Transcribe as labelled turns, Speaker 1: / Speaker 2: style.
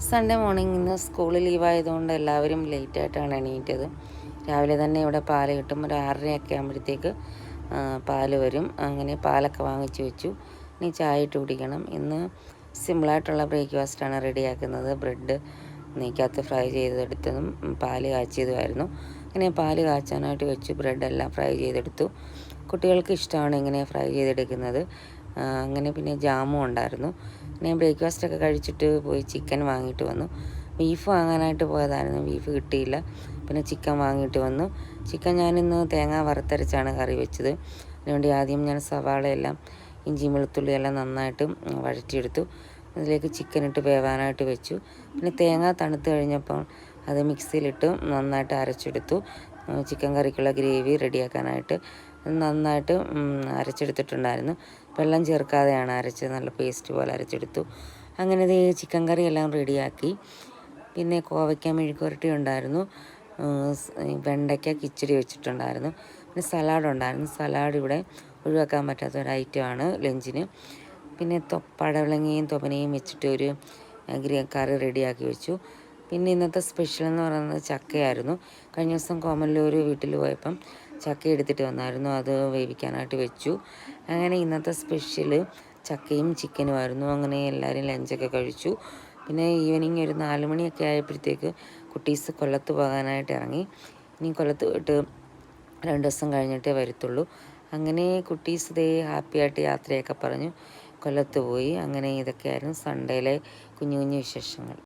Speaker 1: Sunday morning ഇന്ന് school ലീവായതുകൊണ്ട് എല്ലാവരും ലേറ്റായിട്ടാണ് എണീറ്റത്. രാവിലെ തന്നെ ഇവിടെ പാല് കിട്ടും. ഒരു 6:30 ആകുമ്പോഴത്തേക്ക് പാല് വരും. അങ്ങനെ പാലൊക്കെ വാങ്ങിച്ച് വെച്ചു. ഇനി ചായ ഇട്ട് കുടിക്കണം. ഇന്ന് സിമ്പിളായിട്ടുള്ള ബ്രേക്ക്ഫാസ്റ്റാണ് റെഡിയാക്കുന്നത്. ബ്രെഡ് നെയ്ക്കകത്ത് ഫ്രൈ ചെയ്തെടുത്തതും പാല് കാച്ചിയതുമായിരുന്നു. അങ്ങനെ പാല് കാച്ചാനായിട്ട് വെച്ചു. ബ്രെഡെല്ലാം ഫ്രൈ ചെയ്തെടുത്തു. കുട്ടികൾക്ക് ഇഷ്ടമാണ് ഇങ്ങനെ ഫ്രൈ ചെയ്തെടുക്കുന്നത്. അങ്ങനെ പിന്നെ ജാമും ഉണ്ടായിരുന്നു. ഞാൻ ബ്രേക്ക്ഫാസ്റ്റൊക്കെ കഴിച്ചിട്ട് പോയി ചിക്കൻ വാങ്ങിയിട്ട് വന്നു. ബീഫ് വാങ്ങാനായിട്ട് പോയതായിരുന്നു. ബീഫ് കിട്ടിയില്ല. പിന്നെ ചിക്കൻ വാങ്ങിയിട്ട് വന്നു. ചിക്കൻ ഞാനിന്ന് തേങ്ങ വറുത്തരച്ചാണ് കറി വെച്ചത്. അതിനുവേണ്ടി ആദ്യം ഞാൻ സവാളയെല്ലാം ഇഞ്ചിയും വെളുത്തുള്ളിയെല്ലാം നന്നായിട്ട് വഴറ്റിയെടുത്തു. അതിലേക്ക് ചിക്കൻ ഇട്ട് വേവാനായിട്ട് വെച്ചു. പിന്നെ തേങ്ങ തണുത്ത് കഴിഞ്ഞപ്പോൾ അത് മിക്സിയിലിട്ട് നന്നായിട്ട് അരച്ചെടുത്തു. ചിക്കൻ കറിക്കുള്ള ഗ്രേവി റെഡിയാക്കാനായിട്ട് നന്നായിട്ട് അരച്ചെടുത്തിട്ടുണ്ടായിരുന്നു. വെള്ളം ചേർക്കാതെയാണ് അരച്ചത്. നല്ല പേസ്റ്റ് പോലെ അരച്ചെടുത്തു. അങ്ങനെ ഇത് ചിക്കൻ കറി എല്ലാം റെഡിയാക്കി. പിന്നെ കോവയ്ക്ക മെഴുക്കുവരട്ടി ഉണ്ടായിരുന്നു. വെണ്ടയ്ക്ക കിച്ചടി വെച്ചിട്ടുണ്ടായിരുന്നു. പിന്നെ സലാഡ് ഉണ്ടായിരുന്നു. സലാഡ് ഇവിടെ ഒഴിവാക്കാൻ പറ്റാത്ത ഒരു ഐറ്റമാണ് ലഞ്ചിന്. പിന്നെ പടവലങ്ങയും തൊപനയും വെച്ചിട്ട് ഒരു കറി റെഡിയാക്കി വെച്ചു. പിന്നെ ഇന്നത്തെ സ്പെഷ്യൽ എന്ന് പറയുന്നത് ചക്കയായിരുന്നു. കഴിഞ്ഞ ദിവസം കോമല്ലൂർ വീട്ടിൽ പോയപ്പം ചക്ക എടുത്തിട്ട് വന്നായിരുന്നു. അത് വേവിക്കാനായിട്ട് വെച്ചു. അങ്ങനെ ഇന്നത്തെ സ്പെഷ്യൽ ചക്കയും ചിക്കനുമായിരുന്നു. അങ്ങനെ എല്ലാവരും ലഞ്ചൊക്കെ കഴിച്ചു. പിന്നെ ഈവനിങ് ഒരു 4 മണിയൊക്കെ ആയപ്പോഴത്തേക്ക് കുട്ടീസ് കൊല്ലത്ത് പോകാനായിട്ട് ഇറങ്ങി. ഇനി കൊല്ലത്ത് പോയിട്ട് 2 ദിവസം കഴിഞ്ഞിട്ടേ വരത്തുള്ളൂ. അങ്ങനെ കുട്ടീസ് ഇതേ ഹാപ്പിയായിട്ട് യാത്രയൊക്കെ പറഞ്ഞു കൊല്ലത്ത് പോയി. അങ്ങനെ ഇതൊക്കെയായിരുന്നു സൺഡേയിലെ കുഞ്ഞു കുഞ്ഞു വിശേഷങ്ങൾ.